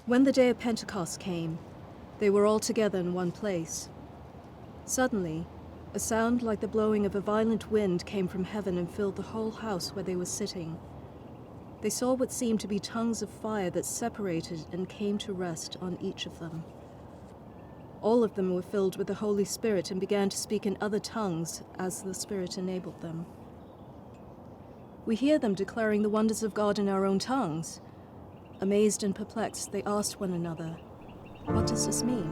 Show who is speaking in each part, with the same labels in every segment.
Speaker 1: When the day of Pentecost came, they were all together in one place. Suddenly, a sound like the blowing of a violent wind came from heaven and filled the whole house where they were sitting. They saw what seemed to be tongues of fire that separated and came to rest on each of them. All of them were filled with the Holy Spirit and began to speak in other tongues as the Spirit enabled them. We hear them declaring the wonders of God in our own tongues. Amazed and perplexed, they asked one another, "What does this mean?"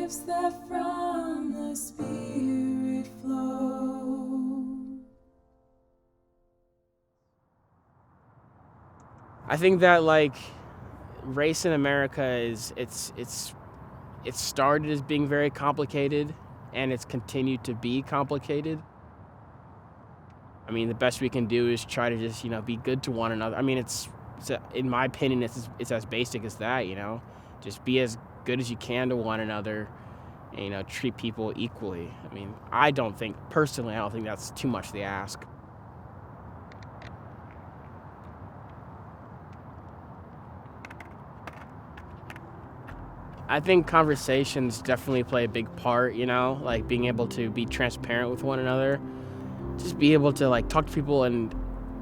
Speaker 2: gifts that from the Spirit flow.
Speaker 3: I think that like race in America is it started as being very complicated, and it's continued to be complicated. I mean, the best we can do is try to just, be good to one another. I mean, in my opinion, it's as basic as that, Just be as good as you can to one another and, treat people equally. I mean, personally, I don't think that's too much to ask. I think conversations definitely play a big part, like being able to be transparent with one another. Just be able to like talk to people and,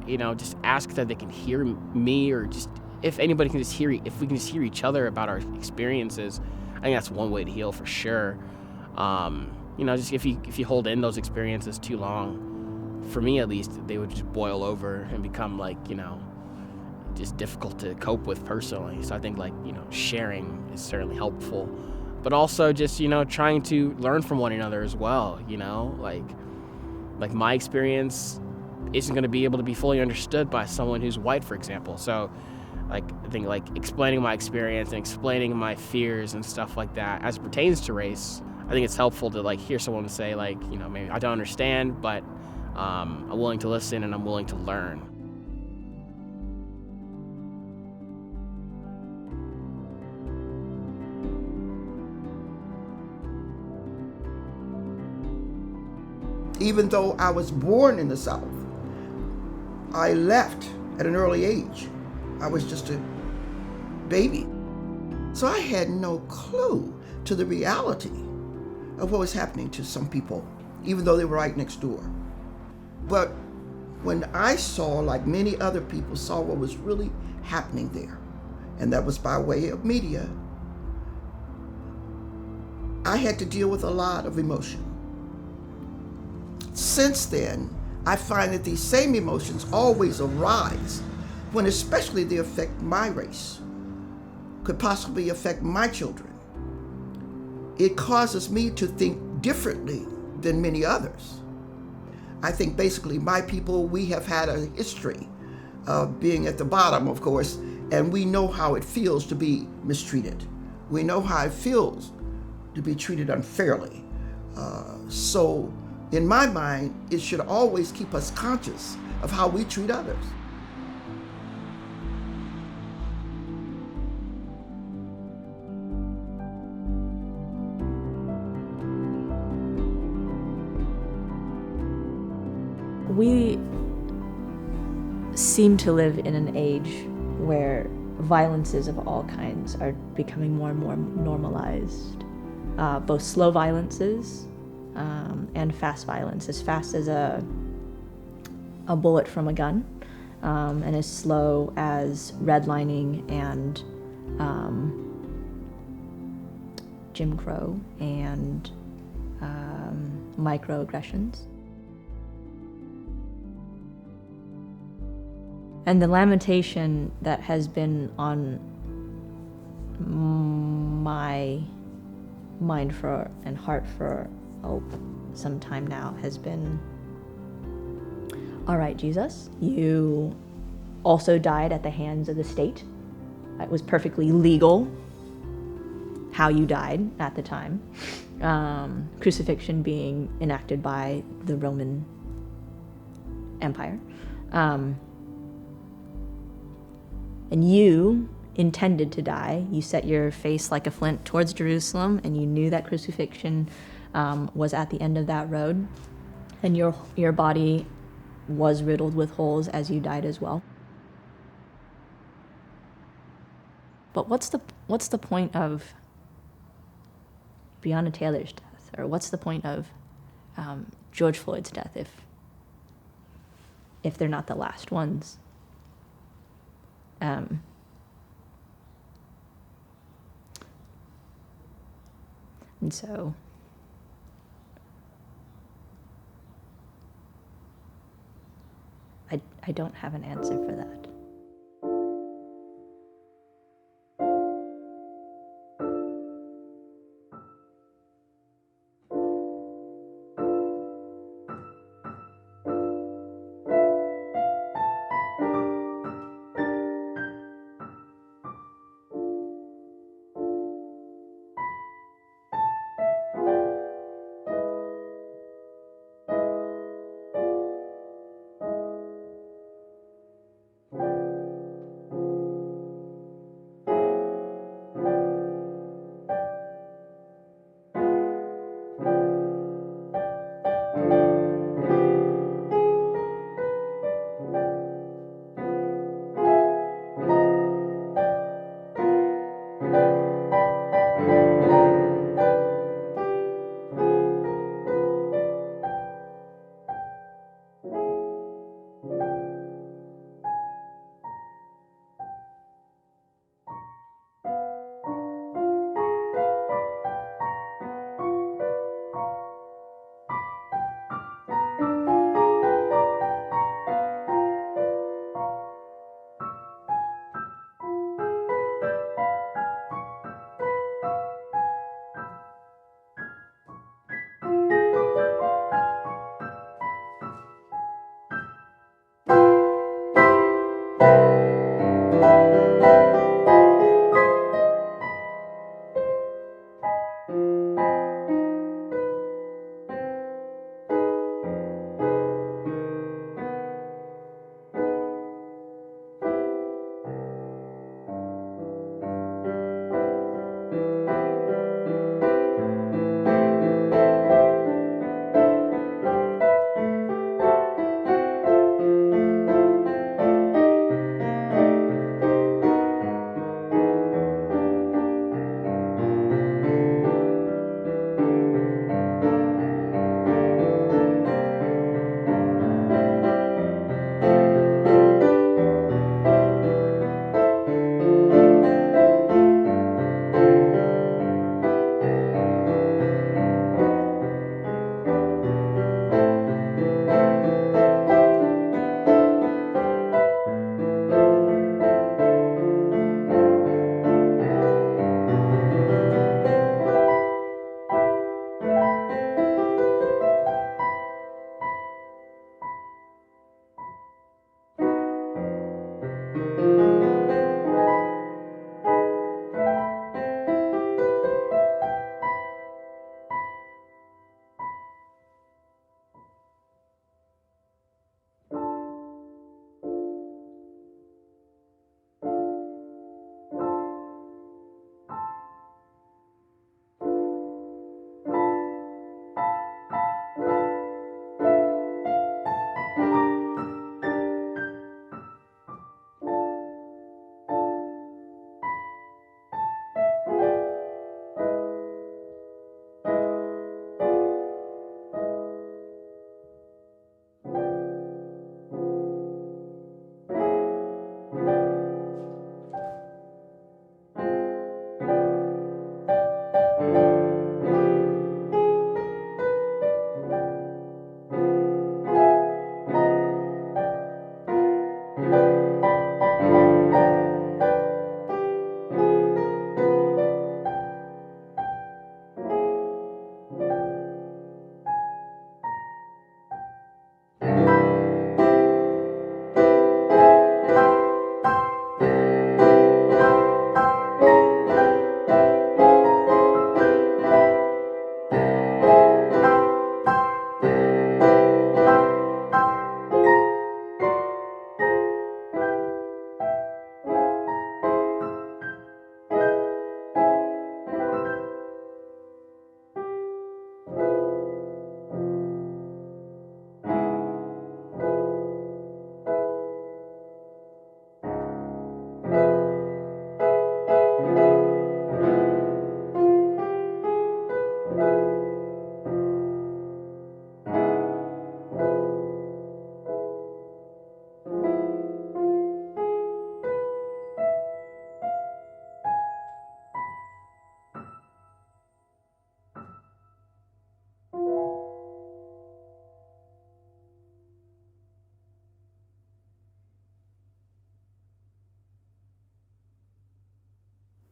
Speaker 3: just ask that they can hear me, or just if anybody can just if we can just hear each other about our experiences. I think that's one way to heal for sure. Just if you hold in those experiences too long, for me at least, they would just boil over and become like, just difficult to cope with personally. So I think sharing is certainly helpful, but also just, trying to learn from one another as well, like my experience isn't going to be able to be fully understood by someone who's white, for example. So I think explaining my experience and explaining my fears and stuff like that as it pertains to race, I think it's helpful to hear someone say maybe I don't understand, but I'm willing to listen and I'm willing to learn.
Speaker 4: Even though I was born in the South, I left at an early age. I was just a baby. So I had no clue to the reality of what was happening to some people, even though they were right next door. But when I saw, like many other people saw, what was really happening there, and that was by way of media, I had to deal with a lot of emotion. Since then, I find that these same emotions always arise when especially they affect my race, could possibly affect my children. It causes me to think differently than many others. I think basically my people, we have had a history of being at the bottom, of course, and we know how it feels to be mistreated. We know how it feels to be treated unfairly. So in my mind, it should always keep us conscious of how we treat others.
Speaker 5: We seem to live in an age where violences of all kinds are becoming more and more normalized. Both slow violences and fast violence, as fast as a bullet from a gun, and as slow as redlining and Jim Crow and microaggressions. And the lamentation that has been on my mind and heart for some time now has been, all right, Jesus, you also died at the hands of the state. It was perfectly legal how you died at the time. Crucifixion being enacted by the Roman Empire. And you intended to die. You set your face like a flint towards Jerusalem, and you knew that crucifixion was at the end of that road, and your body was riddled with holes as you died as well. But what's the point of Breonna Taylor's death, or what's the point of George Floyd's death if they're not the last ones? And so I don't have an answer for that.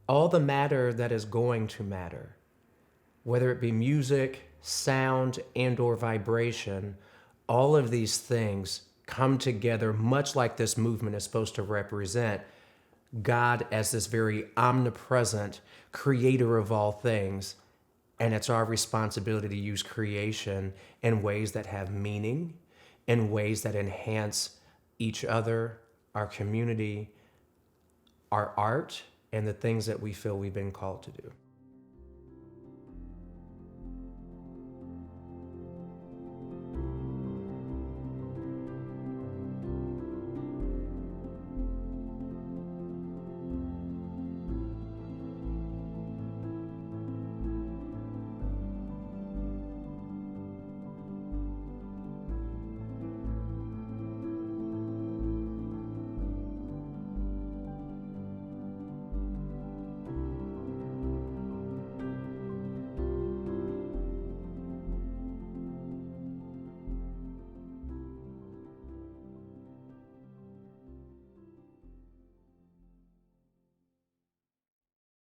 Speaker 6: all the matter that is going to matter, whether it be music, sound, and or vibration, all of these things come together much like this movement is supposed to represent God as this very omnipresent creator of all things. And it's our responsibility to use creation in ways that have meaning, in ways that enhance each other, our community, our art, and the things that we feel we've been called to do.